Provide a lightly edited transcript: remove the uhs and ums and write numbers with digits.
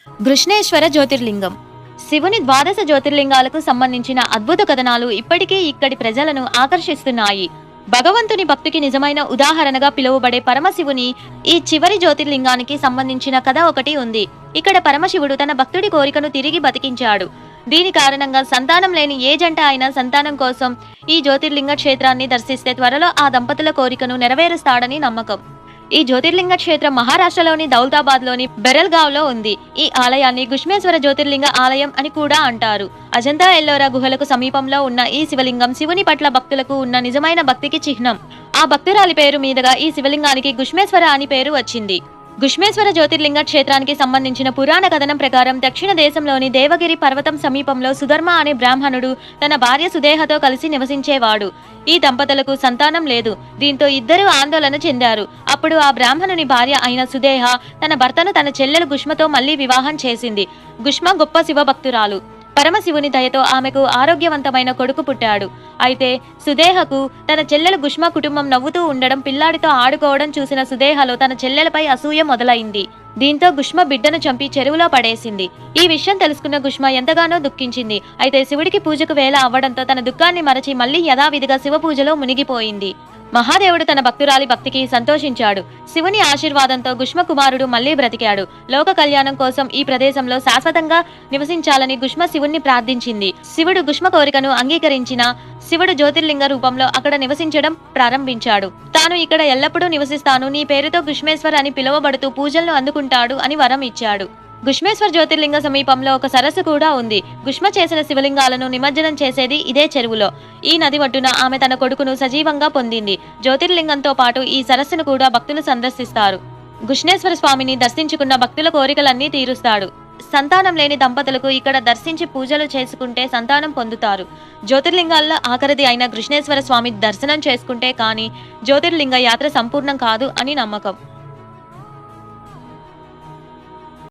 కృష్ణేశ్వర జ్యోతిర్లింగం శివుని ద్వాదశ జ్యోతిర్లింగాలకు సంబంధించిన అద్భుత కథనాలు ఇప్పటికీ ఇక్కడి ప్రజలను ఆకర్షిస్తున్నాయి. భగవంతుని భక్తికి నిజమైన ఉదాహరణగా పిలువబడే పరమశివుని ఈ చివరి జ్యోతిర్లింగానికి సంబంధించిన కథ ఒకటి ఉంది. ఇక్కడ పరమశివుడు తన భక్తుడి కోరికను తిరిగి బతికించాడు. దీని కారణంగా సంతానం లేని ఏ జంట అయినా సంతానం కోసం ఈ జ్యోతిర్లింగ క్షేత్రాన్ని దర్శిస్తే త్వరలో ఆ దంపతుల కోరికను నెరవేరుస్తాడని నమ్మకం. ఈ జ్యోతిర్లింగ క్షేత్రం మహారాష్ట్రలోని దౌలతాబాద్ లోని బెరల్గావ్ లో ఉంది. ఈ ఆలయాన్ని గుష్మేశ్వర జ్యోతిర్లింగ ఆలయం అని కూడా అంటారు. అజంతా ఎల్లోరా గుహలకు సమీపంలో ఉన్న ఈ శివలింగం శివుని పట్ల భక్తులకు ఉన్న నిజమైన భక్తికి చిహ్నం. ఆ భక్తురాలి పేరు మీదుగా ఈ శివలింగానికి గుష్మేశ్వర అని పేరు వచ్చింది. గుష్మేశ్వర జ్యోతిర్లింగ క్షేత్రానికి సంబంధించిన పురాణ కథనం ప్రకారం దక్షిణ దేశంలోని దేవగిరి పర్వతం సమీపంలో సుధర్మ అనే బ్రాహ్మణుడు తన భార్య సుదేహతో కలిసి నివసించేవాడు. ఈ దంపతులకు సంతానం లేదు. దీంతో ఇద్దరు ఆందోళన చెందారు. అప్పుడు ఆ బ్రాహ్మణుని భార్య అయిన సుదేహ తన భర్తను తన చెల్లెలు గుష్మతో మళ్లీ వివాహం చేసింది. గుష్మ గొప్ప శివభక్తురాలు. పరమశివుని దయతో ఆమెకు ఆరోగ్యవంతమైన కొడుకు పుట్టాడు. అయితే సుదేహకు తన చెల్లెలు గుష్మ కుటుంబం నవ్వుతూ ఉండడం, పిల్లాడితో ఆడుకోవడం చూసిన సుదేహలో తన చెల్లెలపై అసూయ మొదలైంది. దీంతో గుష్మ బిడ్డను చంపి చెరువులో పడేసింది. ఈ విషయం తెలుసుకున్న గుష్మ ఎంతగానో దుఃఖించింది. అయితే శివుడికి పూజకు వేళ అవ్వడంతో తన దుఃఖాన్ని మరచి మళ్లీ యథావిధిగా శివ పూజలో మునిగిపోయింది. మహాదేవుడు తన భక్తురాలి భక్తికి సంతోషించాడు. శివుని ఆశీర్వాదంతో గుష్మ కుమారుడు మళ్లీ బ్రతికాడు. లోక కళ్యాణం కోసం ఈ ప్రదేశంలో శాశ్వతంగా నివసించాలని గుష్మ శివుణ్ణి ప్రార్థించింది. శివుడు గుష్మ కోరికను అంగీకరించిన శివుడు జ్యోతిర్లింగ రూపంలో అక్కడ నివసించడం ప్రారంభించాడు. తాను ఇక్కడ ఎల్లప్పుడూ నివసిస్తాను, నీ పేరుతో గుష్మేశ్వర్ అని పిలువబడుతూ పూజలను అందుకుంటాడు అని వరం ఇచ్చాడు. గుష్మేశ్వర్ జ్యోతిర్లింగ సమీపంలో ఒక సరస్సు కూడా ఉంది. గుష్మ చేసిన శివలింగాలను నిమజ్జనం చేసేది ఇదే చెరువులో. ఈ నది ఒడ్డున ఆమె తన కొడుకును సజీవంగా పొందింది. జ్యోతిర్లింగంతో పాటు ఈ సరస్సును కూడా భక్తులు సందర్శిస్తారు. గుష్ణేశ్వర స్వామిని దర్శించుకున్న భక్తుల కోరికలన్నీ తీరుస్తాడు. సంతానం లేని దంపతులకు ఇక్కడ దర్శించి పూజలు చేసుకుంటే సంతానం పొందుతారు. జ్యోతిర్లింగాల్లో ఆఖరిది అయిన కృష్ణేశ్వర స్వామి దర్శనం చేసుకుంటే కానీ జ్యోతిర్లింగ యాత్ర సంపూర్ణం కాదు అని నమ్మకం.